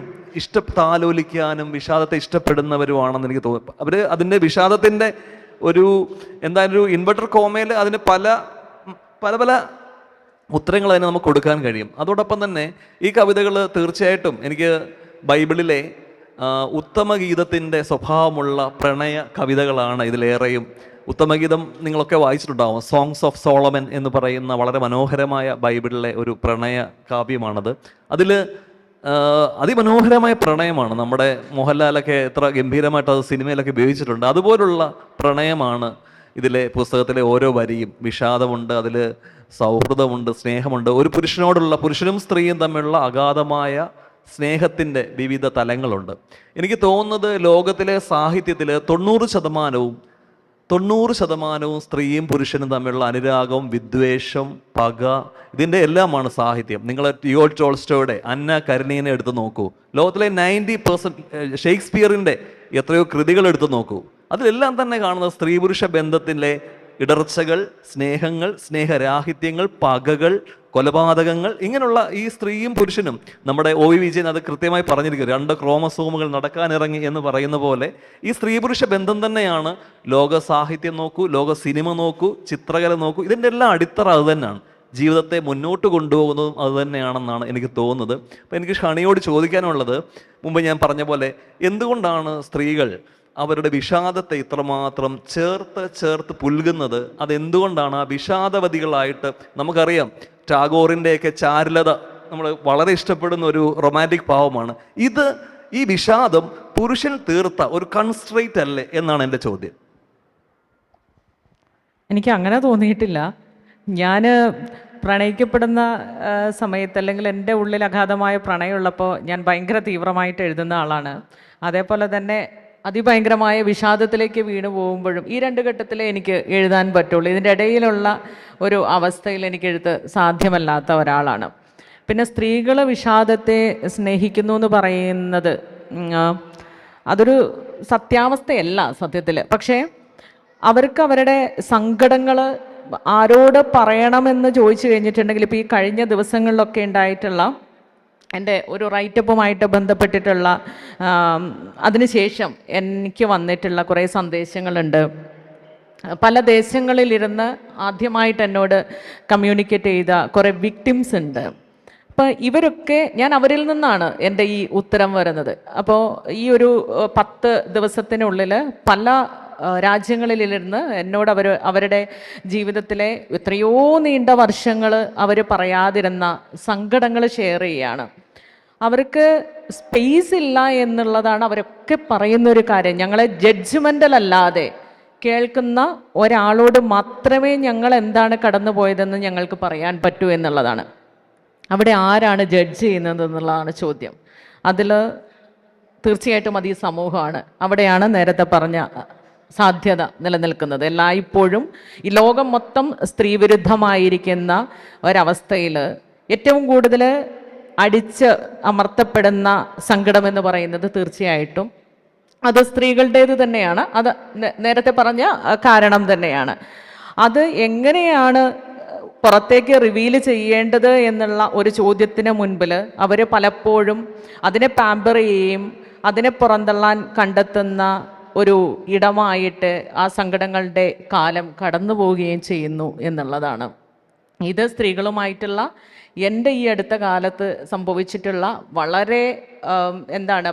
താലോലിക്കാനും വിഷാദത്തെ ഇഷ്ടപ്പെടുന്നവരുമാണെന്ന് എനിക്ക് തോന്നുന്നു. അവർ അതിൻ്റെ വിഷാദത്തിൻ്റെ ഒരു ഒരു ഇൻവെർട്ടർ കോമയിൽ അതിന് പല ഉത്തരങ്ങൾ അതിന് നമുക്ക് കൊടുക്കാൻ കഴിയും. അതോടൊപ്പം തന്നെ ഈ കവിതകൾ തീർച്ചയായിട്ടും എനിക്ക് ബൈബിളിലെ ഉത്തമഗീതത്തിൻ്റെ സ്വഭാവമുള്ള പ്രണയ കവിതകളാണ് ഇതിലേറെയും. ഉത്തമഗീതം നിങ്ങളൊക്കെ വായിച്ചിട്ടുണ്ടാവും. സോങ്സ് ഓഫ് സോളമൻ എന്ന് പറയുന്ന വളരെ മനോഹരമായ ബൈബിളിലെ ഒരു പ്രണയ കാവ്യമാണത്. അതിൽ അതിമനോഹരമായ പ്രണയമാണ്. നമ്മുടെ മോഹൻലാലൊക്കെ എത്ര ഗംഭീരമായിട്ട് അത് സിനിമയിലൊക്കെ ഉപയോഗിച്ചിട്ടുണ്ട്. അതുപോലുള്ള പ്രണയമാണ് ഇതിലെ പുസ്തകത്തിലെ ഓരോ വരിയും. വിഷാദമുണ്ട്, അതിൽ സൗഹൃദമുണ്ട്, സ്നേഹമുണ്ട്. ഒരു പുരുഷനും സ്ത്രീയും തമ്മിലുള്ള അഗാധമായ സ്നേഹത്തിൻ്റെ വിവിധ തലങ്ങളുണ്ട്. എനിക്ക് തോന്നുന്നത് ലോകത്തിലെ സാഹിത്യത്തിൽ 90% സ്ത്രീയും പുരുഷനും തമ്മിലുള്ള അനുരാഗം, വിദ്വേഷം, പക, ഇതിൻ്റെ എല്ലാമാണ് സാഹിത്യം. നിങ്ങൾ ലിയോ ടോൾസ്റ്റോയുടെ അന്ന കരനീനെ എടുത്ത് നോക്കൂ. ലോകത്തിലെ 90% ഷേക്സ്പിയറിൻ്റെ എത്രയോ കൃതികൾ എടുത്ത് നോക്കൂ. അതിലെല്ലാം തന്നെ കാണുന്നത് സ്ത്രീ പുരുഷ ബന്ധത്തിലെ ഇടർച്ചകൾ, സ്നേഹങ്ങൾ, സ്നേഹരാഹിത്യങ്ങൾ, പകകൾ, കൊലപാതകങ്ങൾ, ഇങ്ങനെയുള്ള ഈ സ്ത്രീയും പുരുഷനും. നമ്മുടെ OV വിജയൻ അത് കൃത്യമായി പറഞ്ഞിരിക്കും. 2 ക്രോമസോമുകൾ നടക്കാനിറങ്ങി എന്ന് പറയുന്ന പോലെ ഈ സ്ത്രീ പുരുഷ ബന്ധം തന്നെയാണ് ലോക സാഹിത്യം നോക്കൂ, ലോക സിനിമ നോക്കൂ, ചിത്രകല നോക്കൂ, ഇതിൻ്റെ എല്ലാം അടിത്തറ അത് തന്നെയാണ്. ജീവിതത്തെ മുന്നോട്ട് കൊണ്ടുപോകുന്നതും അതുതന്നെയാണെന്നാണ് എനിക്ക് തോന്നുന്നത്. അപ്പോൾ എനിക്ക് ഹണിയോട് ചോദിക്കാനുള്ളത്, മുമ്പ് ഞാൻ പറഞ്ഞ പോലെ, എന്തുകൊണ്ടാണ് സ്ത്രീകൾ അവരുടെ വിഷാദത്തെ ഇത്രമാത്രം ചേർത്ത് പുൽകുന്നത്? അതെന്തുകൊണ്ടാണ്? ആ വിഷാദവതികളായിട്ട് നമുക്കറിയാം, ടാഗോറിൻ്റെയൊക്കെ ചാരുലത നമ്മൾ വളരെ ഇഷ്ടപ്പെടുന്ന ഒരു റൊമാൻറ്റിക് ഭാവമാണ്. ഈ വിഷാദം പുരുഷൻ തീർത്ത ഒരു കൺസ്ട്രെയിറ്റ് അല്ലേ എന്നാണ് എൻ്റെ ചോദ്യം. എനിക്ക് അങ്ങനെ തോന്നിയിട്ടില്ല. ഞാൻ പ്രണയിക്കപ്പെടുന്ന സമയത്ത്, അല്ലെങ്കിൽ എൻ്റെ ഉള്ളിൽ അഗാധമായ പ്രണയമുള്ളപ്പോൾ ഞാൻ ഭയങ്കര തീവ്രമായിട്ട് എഴുതുന്ന ആളാണ്. അതേപോലെ തന്നെ അതിഭയങ്കരമായ വിഷാദത്തിലേക്ക് വീണു പോകുമ്പോഴും ഈ 2 ഘട്ടത്തിലേ എനിക്ക് എഴുതാൻ പറ്റുള്ളൂ. ഇതിൻ്റെ ഇടയിലുള്ള ഒരു അവസ്ഥയിൽ എനിക്ക് എഴുത്ത് സാധ്യമല്ലാത്ത ഒരാളാണ്. പിന്നെ സ്ത്രീകൾ വിഷാദത്തെ സ്നേഹിക്കുന്നു എന്ന് പറയുന്നത് അതൊരു സത്യാവസ്ഥയല്ല സത്യത്തിൽ. പക്ഷേ അവർക്ക് അവരുടെ സങ്കടങ്ങൾ ആരോട് പറയണമെന്ന് ചോദിച്ചു കഴിഞ്ഞിട്ടുണ്ടെങ്കിൽ, ഇപ്പോൾ ഈ കഴിഞ്ഞ ദിവസങ്ങളിലൊക്കെ ഉണ്ടായിട്ടുള്ള എൻ്റെ ഒരു റൈറ്റപ്പുമായിട്ട് ബന്ധപ്പെട്ടിട്ടുള്ള അതിനുശേഷം എനിക്ക് വന്നിട്ടുള്ള കുറേ സന്ദേശങ്ങളുണ്ട്. പല ദേശങ്ങളിലിരുന്ന് ആദ്യമായിട്ട് എന്നോട് കമ്മ്യൂണിക്കേറ്റ് ചെയ്ത കുറേ വിക്ടിംസ് ഉണ്ട്. അപ്പോൾ ഇവരൊക്കെ, ഞാൻ അവരിൽ നിന്നാണ് എൻ്റെ ഈ ഉത്തരം വരുന്നത്. അപ്പോൾ ഈ ഒരു 10 ദിവസത്തിനുള്ളിൽ പല രാജ്യങ്ങളിലിരുന്ന് എന്നോട് അവരുടെ ജീവിതത്തിലെ എത്രയോ നീണ്ട വർഷങ്ങൾ അവർ പറയാതിരുന്ന സങ്കടങ്ങൾ ഷെയർ ചെയ്യുകയാണ്. അവർക്ക് സ്പേസ് ഇല്ല എന്നുള്ളതാണ് അവരൊക്കെ പറയുന്നൊരു കാര്യം. ഞങ്ങളെ ജഡ്ജ്മെൻ്റലല്ലാതെ കേൾക്കുന്ന ഒരാളോട് മാത്രമേ ഞങ്ങൾ എന്താണ് കടന്നു പോയതെന്ന് ഞങ്ങൾക്ക് പറയാൻ പറ്റൂ എന്നുള്ളതാണ്. അവിടെ ആരാണ് ജഡ്ജ് ചെയ്യുന്നത് എന്നുള്ളതാണ് ചോദ്യം. അതിൽ തീർച്ചയായിട്ടും അത് ഈ സമൂഹമാണ്. അവിടെയാണ് നേരത്തെ പറഞ്ഞ സാധ്യത നിലനിൽക്കുന്നത്. എല്ലായ്പ്പോഴും ഈ ലോകം മൊത്തം സ്ത്രീവിരുദ്ധമായിരിക്കുന്ന ഒരവസ്ഥയിൽ ഏറ്റവും കൂടുതൽ അടിച്ച് അമർത്തപ്പെടുന്ന സങ്കടമെന്ന് പറയുന്നത് തീർച്ചയായിട്ടും അത് സ്ത്രീകളുടേത് തന്നെയാണ്. അത് നേരത്തെ പറഞ്ഞ കാരണം തന്നെയാണ്. അത് എങ്ങനെയാണ് പുറത്തേക്ക് റിവീൽ ചെയ്യേണ്ടത് എന്നുള്ള ഒരു ചോദ്യത്തിന് മുൻപിൽ അവർ പലപ്പോഴും അതിനെ പാമ്പർ ചെയ്യുകയും അതിനെ പുറന്തള്ളാൻ കണ്ടെത്തുന്ന ഒരു ഇടമായിട്ട് ആ സങ്കടങ്ങളുടെ കാലം കടന്നു പോവുകയും ചെയ്യുന്നു എന്നുള്ളതാണ്. ഇത് സ്ത്രീകളുമായിട്ടുള്ള എൻ്റെ ഈ അടുത്ത കാലത്ത് സംഭവിച്ചിട്ടുള്ള വളരെ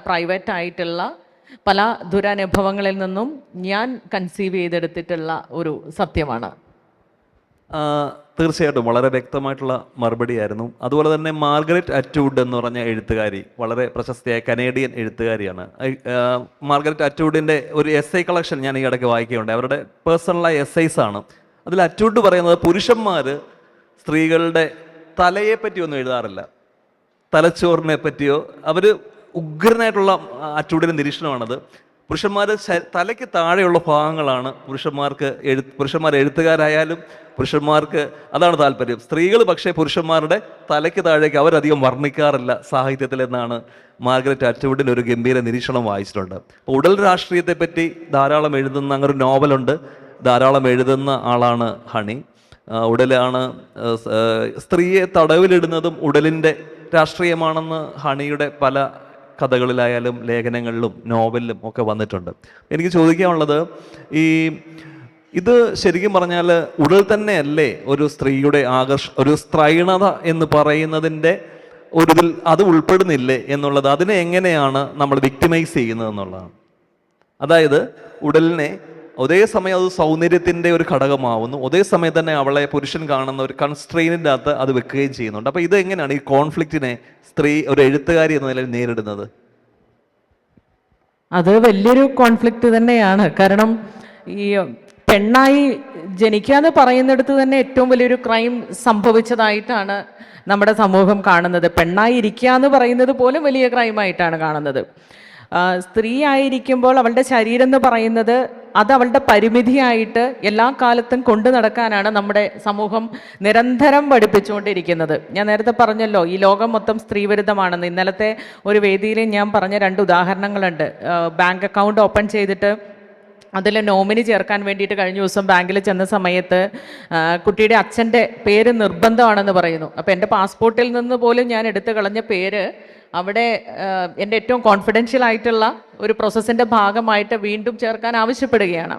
പ്രൈവറ്റായിട്ടുള്ള പല ദുരനുഭവങ്ങളിൽ നിന്നും ഞാൻ കൺസീവ് ചെയ്തെടുത്തിട്ടുള്ള ഒരു സത്യമാണ്. തീർച്ചയായിട്ടും വളരെ വ്യക്തമായിട്ടുള്ള മറുപടിയായിരുന്നു. അതുപോലെ തന്നെ മാർഗരറ്റ് അറ്റ്വുഡ് എന്ന് പറഞ്ഞ എഴുത്തുകാരി, വളരെ പ്രശസ്തയായ കനേഡിയൻ എഴുത്തുകാരിയാണ്. മാർഗരറ്റ് അറ്റ്വുഡിൻ്റെ ഒരു എസ്സേ കളക്ഷൻ ഞാൻ ഈ ഇടയ്ക്ക് വായിക്കുകയുണ്ട്. അവരുടെ പേഴ്സണലായ എസ്സേസ് ആണ്. അതിൽ അറ്റ്വുഡ് പറയുന്നത് പുരുഷന്മാർ സ്ത്രീകളുടെ തലയെ പറ്റിയൊന്നും എഴുതാറില്ല, തലച്ചോറിനെ പറ്റിയോ. അവർ ഉഗ്രനായിട്ടുള്ള അറ്റ്വുഡിൻ്റെ നിരീക്ഷണമാണത്. പുരുഷന്മാർ തലയ്ക്ക് താഴെയുള്ള ഭാഗങ്ങളാണ് പുരുഷന്മാർ എഴുത്തുകാരായാലും പുരുഷന്മാർക്ക് അതാണ് താല്പര്യം. സ്ത്രീകൾ പക്ഷേ പുരുഷന്മാരുടെ തലയ്ക്ക് താഴേക്ക് അവരധികം വർണ്ണിക്കാറില്ല സാഹിത്യത്തിൽ എന്നാണ് മാർഗരറ്റ് അറ്റ്വുഡിൻ്റെ ഒരു ഗംഭീര നിരീക്ഷണം വായിച്ചിട്ടുണ്ട്. അപ്പോൾ ഉടൽ രാഷ്ട്രീയത്തെ പറ്റി ധാരാളം എഴുതുന്ന അങ്ങനൊരു നോവലുണ്ട്, ധാരാളം എഴുതുന്ന ആളാണ് ഹണി. ഉടലാണ് സ്ത്രീയെ തടവിലിടുന്നതും ഉടലിൻ്റെ രാഷ്ട്രീയമാണെന്ന് ഹണിയുടെ പല കഥകളിലായാലും ലേഖനങ്ങളിലും നോവലിലും ഒക്കെ വന്നിട്ടുണ്ട്. എനിക്ക് ചോദിക്കാനുള്ളത്, ഇത് ശരിക്കും പറഞ്ഞാൽ ഉടൽ തന്നെയല്ലേ ഒരു സ്ത്രീയുടെ ഒരു സ്ത്രൈണത എന്ന് പറയുന്നതിൻ്റെ ഇതിൽ അത് ഉൾപ്പെടുന്നില്ലേ എന്നുള്ളത്, അതിനെ എങ്ങനെയാണ് നമ്മൾ വിക്ടിമൈസ് ചെയ്യുന്നത് എന്നുള്ളതാണ്. അതായത് ഉടലിനെ ഒരേ സമയം അത് സൗന്ദര്യത്തിൻ്റെ ഒരു ഘടകമാവുന്നു, ഒരേ സമയം തന്നെ അവളെ പുരുഷൻ കാണുന്ന ഒരു കൺസ്ട്രെയിനിൻ്റെ അകത്ത് അത് വെക്കുകയും ചെയ്യുന്നുണ്ട്. അപ്പോൾ ഇത് എങ്ങനെയാണ് ഈ കോൺഫ്ലിക്റ്റിനെ സ്ത്രീ ഒരു എഴുത്തുകാരി എന്ന നിലയിൽ നേരിടുന്നത്? അത് വലിയൊരു കോൺഫ്ലിക്റ്റ് തന്നെയാണ്. കാരണം ഈ പെണ്ണായി ജനിക്കുക എന്ന് പറയുന്നിടത്ത് തന്നെ ഏറ്റവും വലിയൊരു ക്രൈം സംഭവിച്ചതായിട്ടാണ് നമ്മുടെ സമൂഹം കാണുന്നത്. പെണ്ണായി ഇരിക്കുക എന്ന് പറയുന്നത് പോലും വലിയ ക്രൈമായിട്ടാണ് കാണുന്നത്. സ്ത്രീ ആയിരിക്കുമ്പോൾ അവളുടെ ശരീരം എന്ന് പറയുന്നത് അത് അവളുടെ പരിമിതിയായിട്ട് എല്ലാ കാലത്തും കൊണ്ടു നടക്കാനാണ് നമ്മുടെ സമൂഹം നിരന്തരം പഠിപ്പിച്ചുകൊണ്ടിരിക്കുന്നത്. ഞാൻ നേരത്തെ പറഞ്ഞല്ലോ, ഈ ലോകം മൊത്തം സ്ത്രീവിരുദ്ധമാണെന്ന്. ഇന്നലത്തെ ഒരു വേദിയിൽ ഞാൻ പറഞ്ഞ 2 ഉദാഹരണങ്ങളുണ്ട്. ബാങ്ക് അക്കൗണ്ട് ഓപ്പൺ ചെയ്തിട്ട് അതിൽ നോമിനി ചേർക്കാൻ വേണ്ടിയിട്ട് കഴിഞ്ഞ ദിവസം ബാങ്കിൽ ചെന്ന സമയത്ത് കുട്ടിയുടെ അച്ഛൻ്റെ പേര് നിർബന്ധമാണെന്ന് പറയുന്നു. അപ്പോൾ എൻ്റെ പാസ്പോർട്ടിൽ നിന്ന് പോലും ഞാൻ എടുത്തു കളഞ്ഞ പേര് അവിടെ എൻ്റെ ഏറ്റവും കോൺഫിഡൻഷ്യൽ ആയിട്ടുള്ള ഒരു പ്രോസസ്സിൻ്റെ ഭാഗമായിട്ട് വീണ്ടും ചേർക്കാൻ ആവശ്യപ്പെടുകയാണ്.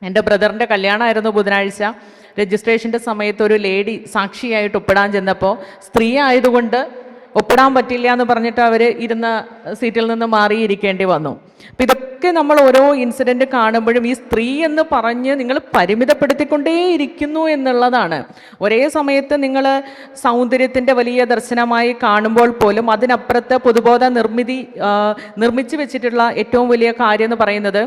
എൻ്റെ ബ്രദറിൻ്റെ കല്യാണമായിരുന്നു ബുധനാഴ്ച. രജിസ്ട്രേഷൻ്റെ സമയത്ത് ഒരു ലേഡി സാക്ഷിയായിട്ട് ഒപ്പിടാൻ ചെന്നപ്പോൾ സ്ത്രീ ആയതുകൊണ്ട് ഒപ്പിടാൻ പറ്റില്ല എന്ന് പറഞ്ഞിട്ട് അവർ ഇരുന്ന സീറ്റിൽ നിന്ന് മാറിയിരിക്കേണ്ടി വന്നു. അപ്പം ഇതൊക്കെ നമ്മൾ ഓരോ ഇൻസിഡൻറ്റ് കാണുമ്പോഴും ഈ സ്ത്രീ എന്ന് പറഞ്ഞ് നിങ്ങൾ പരിമിതപ്പെടുത്തിക്കൊണ്ടേയിരിക്കുന്നു എന്നുള്ളതാണ്. ഒരേ സമയത്ത് നിങ്ങൾ സൗന്ദര്യത്തിൻ്റെ വലിയ ദർശനമായി കാണുമ്പോൾ പോലും അതിനപ്പുറത്ത് പൊതുബോധ നിർമ്മിച്ചു വെച്ചിട്ടുള്ള ഏറ്റവും വലിയ കാര്യം എന്ന് പറയുന്നത്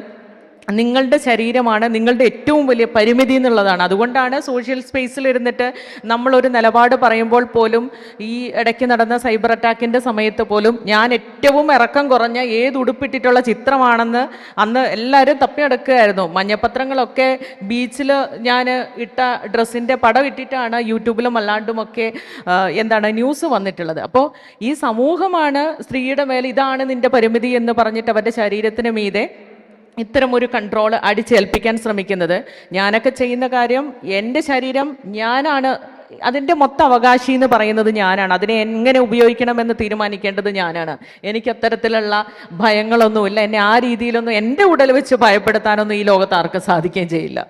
നിങ്ങളുടെ ശരീരമാണ് നിങ്ങളുടെ ഏറ്റവും വലിയ പരിമിതി എന്നുള്ളതാണ്. അതുകൊണ്ടാണ് സോഷ്യൽ സ്പേസിൽ ഇരുന്നിട്ട് നമ്മളൊരു നിലപാട് പറയുമ്പോൾ പോലും, ഈ ഇടയ്ക്ക് നടന്ന സൈബർ അറ്റാക്കിൻ്റെ സമയത്ത് പോലും ഞാൻ ഏറ്റവും ഇറക്കം കുറഞ്ഞ ഏത് ഉടുപ്പിട്ടിട്ടുള്ള ചിത്രമാണെന്ന് അന്ന് എല്ലാവരും തപ്പിയെടുക്കുകയായിരുന്നു. മഞ്ഞപ്പത്രങ്ങളൊക്കെ ബീച്ചിൽ ഞാൻ ഇട്ട ഡ്രസ്സിൻ്റെ പടം ഇട്ടിട്ടാണ് യൂട്യൂബിലും അല്ലാണ്ടുമൊക്കെ ന്യൂസ് വന്നിട്ടുള്ളത്. അപ്പോൾ ഈ സമൂഹമാണ് സ്ത്രീയുടെ മേലെ ഇതാണ് നിൻ്റെ പരിമിതി എന്ന് പറഞ്ഞിട്ട് അവരുടെ ശരീരത്തിന് മീതെ ഇത്തരമൊരു കൺട്രോൾ അടിച്ചേൽപ്പിക്കാൻ ശ്രമിക്കുന്നത്. ഞാനൊക്കെ ചെയ്യുന്ന കാര്യം, എൻ്റെ ശരീരം ഞാനാണ്, അതിൻ്റെ മൊത്തം അവകാശി എന്ന് പറയുന്നത് ഞാനാണ്. അതിനെ എങ്ങനെ ഉപയോഗിക്കണമെന്ന് തീരുമാനിക്കേണ്ടത് ഞാനാണ്. എനിക്ക് അത്തരത്തിലുള്ള ഭയങ്ങളൊന്നുമില്ല. എന്നെ ആ രീതിയിലൊന്നും എൻ്റെ ഉടൽ വെച്ച് ഭയപ്പെടുത്താനൊന്നും ഈ ലോകത്ത് ആർക്കും സാധിക്കുകയും ചെയ്യില്ല.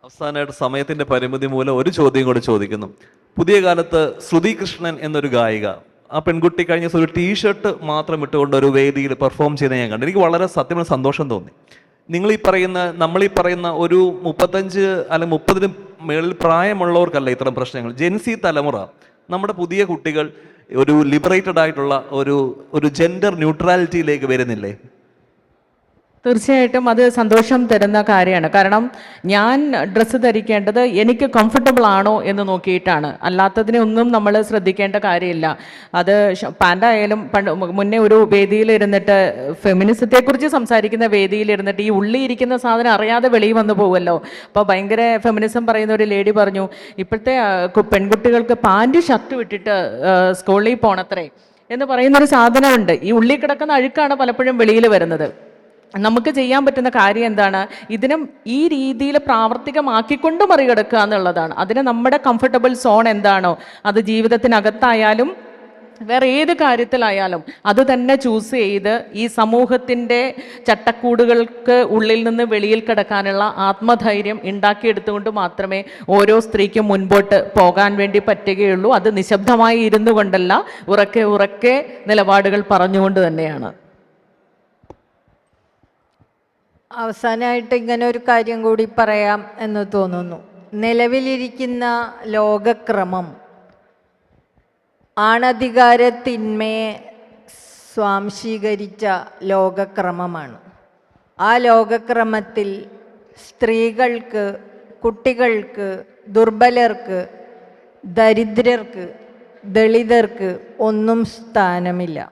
അവസാനമായിട്ട് സമയത്തിൻ്റെ പരിമിതി മൂലം ഒരു ചോദ്യം കൂടി ചോദിക്കുന്നു. പുതിയ കാലത്ത് ശ്രുതി കൃഷ്ണൻ എന്നൊരു ഗായിക, ആ പെൺകുട്ടി കഴിഞ്ഞ ദിവസം ഒരു ടീഷർട്ട് മാത്രം ഇട്ടുകൊണ്ട് ഒരു വേദിയിൽ പെർഫോം ചെയ്ത് ഞാൻ കണ്ടു. എനിക്ക് വളരെ സത്യമായ സന്തോഷം തോന്നി. നമ്മളീ പറയുന്ന ഒരു 35 അല്ലെങ്കിൽ 30 മേളിൽ പ്രായമുള്ളവർക്കല്ല ഇത്തരം പ്രശ്നങ്ങൾ. ജെൻസി തലമുറ, നമ്മുടെ പുതിയ കുട്ടികൾ ഒരു ലിബറേറ്റഡ് ആയിട്ടുള്ള ഒരു ജെൻഡർ ന്യൂട്രാലിറ്റിയിലേക്ക് വരുന്നില്ലേ? തീർച്ചയായിട്ടും അത് സന്തോഷം തരുന്ന കാര്യമാണ്. കാരണം ഞാൻ ഡ്രസ്സ് ധരിക്കേണ്ടത് എനിക്ക് കംഫർട്ടബിൾ ആണോ എന്ന് നോക്കിയിട്ടാണ്. അല്ലാത്തതിനെ ഒന്നും നമ്മൾ ശ്രദ്ധിക്കേണ്ട കാര്യമില്ല. അത് പാൻ്റായാലും മുന്നേ ഒരു വേദിയിലിരുന്നിട്ട് ഫെമിനിസത്തെക്കുറിച്ച് സംസാരിക്കുന്ന വേദിയിലിരുന്നിട്ട് ഈ ഉള്ളിയിരിക്കുന്ന സാധനം അറിയാതെ വെളിയിൽ വന്നു പോകുമല്ലോ. അപ്പോൾ ഭയങ്കര ഫെമിനിസം പറയുന്ന ഒരു ലേഡി പറഞ്ഞു, ഇപ്പോഴത്തെ പെൺകുട്ടികൾക്ക് പാൻറ് ഷർട്ട് വിട്ടിട്ട് സ്കൂളിൽ പോണത്രേ എന്ന് പറയുന്നൊരു സാധനമുണ്ട്. ഈ ഉള്ളിൽ കിടക്കുന്ന അഴുക്കാണ് പലപ്പോഴും വെളിയിൽ വരുന്നത്. നമുക്ക് ചെയ്യാൻ പറ്റുന്ന കാര്യം എന്താണ്? ഇതിനും ഈ രീതിയിൽ പ്രാവർത്തികമാക്കിക്കൊണ്ട് മറികടക്കുക എന്നുള്ളതാണ്. അതിന് നമ്മുടെ കംഫർട്ടബിൾ സോൺ എന്താണോ, അത് ജീവിതത്തിനകത്തായാലും വേറെ ഏത് കാര്യത്തിലായാലും അത് തന്നെ ചൂസ് ചെയ്ത് ഈ സമൂഹത്തിൻ്റെ ചട്ടക്കൂടുകൾക്ക് ഉള്ളിൽ നിന്ന് വെളിയിൽ കിടക്കാനുള്ള ആത്മധൈര്യം ഉണ്ടാക്കിയെടുത്തുകൊണ്ട് മാത്രമേ ഓരോ സ്ത്രീക്കും മുൻപോട്ട് പോകാൻ വേണ്ടി പറ്റുകയുള്ളൂ. അത് നിശബ്ദമായി ഇരുന്നു കൊണ്ടല്ല, ഉറക്കെ ഉറക്കെ നിലപാടുകൾ പറഞ്ഞുകൊണ്ട് തന്നെയാണ്. അവസാനമായിട്ട് ഇങ്ങനെ ഒരു കാര്യം കൂടി പറയാം എന്ന് തോന്നുന്നു. നിലവിലിരിക്കുന്ന ലോകക്രമം ആണധികാരത്തിന്മയെ സ്വാംശീകരിച്ച ലോകക്രമമാണ്. ആ ലോകക്രമത്തിൽ സ്ത്രീകൾക്ക്, കുട്ടികൾക്ക്, ദുർബലർക്ക്, ദരിദ്രർക്ക്, ദളിതർക്ക് ഒന്നും സ്ഥാനമില്ല.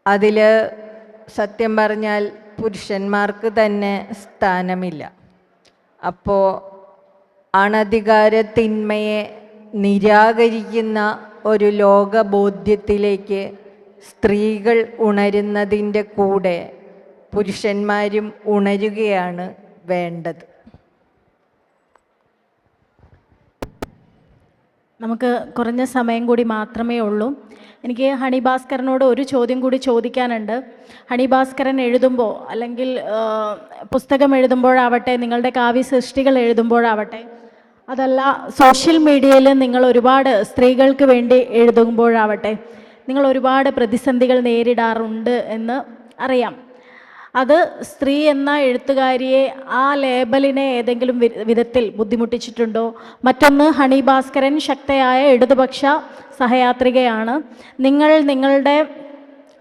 അതിൽ സത്യം പറഞ്ഞാൽ പുരുഷന്മാർക്ക് തന്നെ സ്ഥാനമില്ല. അപ്പോൾ അണധികാരത്തിന്മയെ നിരാകരിക്കുന്ന ഒരു ലോകബോധ്യത്തിലേക്ക് സ്ത്രീകൾ ഉണരുന്നതിൻ്റെ കൂടെ പുരുഷന്മാരും ഉണരുകയാണ് വേണ്ടത്. നമുക്ക് കുറഞ്ഞ സമയം കൂടി മാത്രമേ ഉള്ളൂ. എനിക്ക് ഹണി ഭാസ്കരനോട് ഒരു ചോദ്യം കൂടി ചോദിക്കാനുണ്ട്. ഹണി ഭാസ്കരൻ എഴുതുമ്പോൾ, അല്ലെങ്കിൽ പുസ്തകം എഴുതുമ്പോഴാവട്ടെ, നിങ്ങളുടെ കാവ്യ സൃഷ്ടികൾ എഴുതുമ്പോഴാവട്ടെ, അതല്ല സോഷ്യൽ മീഡിയയിൽ നിങ്ങൾ ഒരുപാട് സ്ത്രീകൾക്ക് വേണ്ടി എഴുതുമ്പോഴാവട്ടെ, നിങ്ങൾ ഒരുപാട് പ്രതിസന്ധികൾ നേരിടാറുണ്ട് എന്ന് അറിയാം. അത് സ്ത്രീ എന്ന എഴുത്തുകാരിയെ, ആ ലേബലിനെ ഏതെങ്കിലും വിധത്തിൽ ബുദ്ധിമുട്ടിച്ചിട്ടുണ്ടോ? മറ്റൊന്ന്, ഹണി ഭാസ്കരൻ ശക്തയായ ഇടതുപക്ഷ സഹയാത്രികയാണ്. നിങ്ങൾ നിങ്ങളുടെ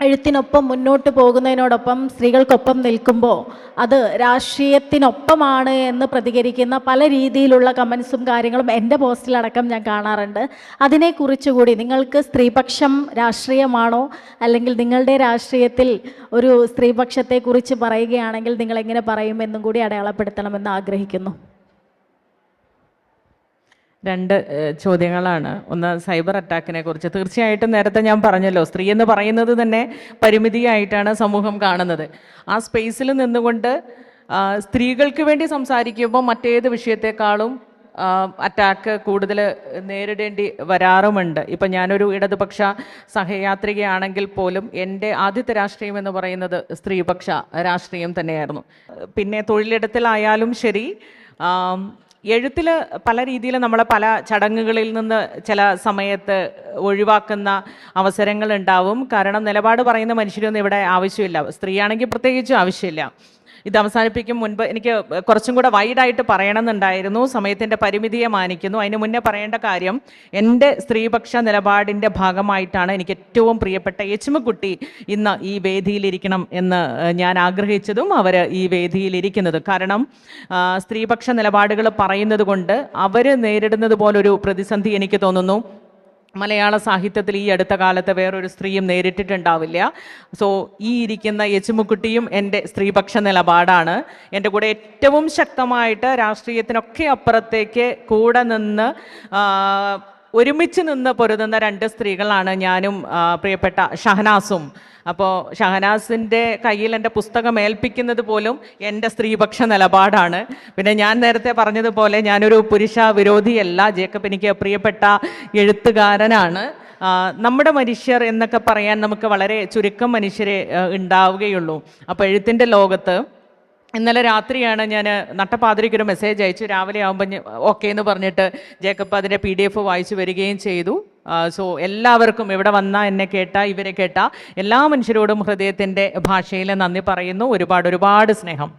എഴുത്തിനൊപ്പം മുന്നോട്ട് പോകുന്നതിനോടൊപ്പം സ്ത്രീകൾക്കൊപ്പം നിൽക്കുമ്പോൾ അത് രാഷ്ട്രീയത്തിനൊപ്പമാണ് എന്ന് പ്രതികരിക്കുന്ന പല രീതിയിലുള്ള കമൻസും കാര്യങ്ങളും എൻ്റെ പോസ്റ്റിലടക്കം ഞാൻ കാണാറുണ്ട്. അതിനെക്കുറിച്ചുകൂടി നിങ്ങൾക്ക് സ്ത്രീപക്ഷം രാഷ്ട്രീയമാണോ, അല്ലെങ്കിൽ നിങ്ങളുടെ രാഷ്ട്രീയത്തിൽ ഒരു സ്ത്രീപക്ഷത്തെക്കുറിച്ച് പറയുകയാണെങ്കിൽ നിങ്ങൾ എങ്ങനെ പറയുമെന്നും കൂടി അടയാളപ്പെടുത്തണമെന്ന് ആഗ്രഹിക്കുന്നു. രണ്ട് ചോദ്യങ്ങളാണ്. ഒന്ന് സൈബർ അറ്റാക്കിനെ കുറിച്ച്. തീർച്ചയായിട്ടും നേരത്തെ ഞാൻ പറഞ്ഞല്ലോ, സ്ത്രീ എന്ന് പറയുന്നത് തന്നെ പരിമിതിയായിട്ടാണ് സമൂഹം കാണുന്നത്. ആ സ്പേസിൽ നിന്നുകൊണ്ട് സ്ത്രീകൾക്ക് വേണ്ടി സംസാരിക്കുമ്പോൾ മറ്റേത് വിഷയത്തെക്കാളും അറ്റാക്ക് കൂടുതൽ നേരിടേണ്ടി വരാറുമുണ്ട്. ഇപ്പം ഞാനൊരു ഇടതുപക്ഷ സഹയാത്രികയാണെങ്കിൽ പോലും എൻ്റെ ആദ്യത്തെ രാഷ്ട്രീയം എന്ന് പറയുന്നത് സ്ത്രീപക്ഷ രാഷ്ട്രീയം തന്നെയായിരുന്നു. പിന്നെ തൊഴിലിടത്തിലായാലും ശരി, എഴുത്തിൽ പല രീതിയിൽ നമ്മളെ പല ചടങ്ങുകളിൽ നിന്ന് ചില സമയത്ത് ഒഴിവാക്കുന്ന അവസരങ്ങളുണ്ടാവും. കാരണം നിലപാട് പറയുന്ന മനുഷ്യരൊന്നും ഇവിടെ ആവശ്യമില്ല, സ്ത്രീയാണെങ്കിൽ പ്രത്യേകിച്ചും ആവശ്യമില്ല. ഇത് അവസാനിപ്പിക്കും മുൻപ് എനിക്ക് കുറച്ചും കൂടെ വൈഡായിട്ട് പറയണമെന്നുണ്ടായിരുന്നു. സമയത്തിൻ്റെ പരിമിതിയെ മാനിക്കുന്നു. അതിന് മുന്നേ പറയേണ്ട കാര്യം, എൻ്റെ സ്ത്രീപക്ഷ നിലപാടിൻ്റെ ഭാഗമായിട്ടാണ് എനിക്ക് ഏറ്റവും പ്രിയപ്പെട്ട യച്ചുമക്കുട്ടി ഇന്ന് ഈ വേദിയിലിരിക്കണം എന്ന് ഞാൻ ആഗ്രഹിച്ചതും അവർ ഈ വേദിയിലിരിക്കുന്നത്. കാരണം സ്ത്രീപക്ഷ നിലപാടുകൾ പറയുന്നത് കൊണ്ട് അവർ നേരിടുന്നത് പോലൊരു പ്രതിസന്ധി എനിക്ക് തോന്നുന്നു മലയാള സാഹിത്യത്തിൽ ഈ അടുത്ത കാലത്ത് വേറൊരു സ്ത്രീയും നേരിട്ടിട്ടുണ്ടാവില്ല. സോ ഈ ഇരിക്കുന്ന യച്ചുമുക്കുട്ടിയും എൻ്റെ സ്ത്രീപക്ഷ നിലപാടാണ്. എൻ്റെ കൂടെ ഏറ്റവും ശക്തമായിട്ട് രാഷ്ട്രീയത്തിനൊക്കെ അപ്പുറത്തേക്ക് കൂടെ നിന്ന് ഒരുമിച്ച് നിന്ന് പൊരുതുന്ന രണ്ട് സ്ത്രീകളാണ് ഞാനും പ്രിയപ്പെട്ട ഷഹനാസും. അപ്പോൾ ഷഹനാസിൻ്റെ കയ്യിൽ എൻ്റെ പുസ്തകം ഏൽപ്പിക്കുന്നത് പോലും എൻ്റെ സ്ത്രീപക്ഷ നിലപാടാണ്. പിന്നെ ഞാൻ നേരത്തെ പറഞ്ഞതുപോലെ ഞാനൊരു പുരുഷ വിരോധിയല്ല. ജേക്കബ് എനിക്ക് പ്രിയപ്പെട്ട എഴുത്തുകാരനാണ്. നമ്മുടെ മനുഷ്യർ എന്നൊക്കെ പറയാൻ നമുക്ക് വളരെ ചുരുക്കം മനുഷ്യരെ ഉണ്ടാവുകയുള്ളൂ. അപ്പോൾ എഴുത്തിൻ്റെ ലോകത്ത് ഇന്നലെ രാത്രിയാണ് ഞാൻ നട്ടപ്പാതിരിക്കൊരു മെസ്സേജ് അയച്ചു. രാവിലെ ആകുമ്പോൾ ഓക്കെ എന്ന് പറഞ്ഞിട്ട് ജേക്കബ് അതിൻ്റെ PDF വായിച്ചു വരികയും ചെയ്തു. സോ എല്ലാവർക്കും ഇവിടെ വന്ന എന്നെ കേട്ട ഇവരെ കേട്ട എല്ലാ മനുഷ്യരോടും ഹൃദയത്തിൻ്റെ ഭാഷയിൽ നന്ദി പറയുന്നു. ഒരുപാട് സ്നേഹം.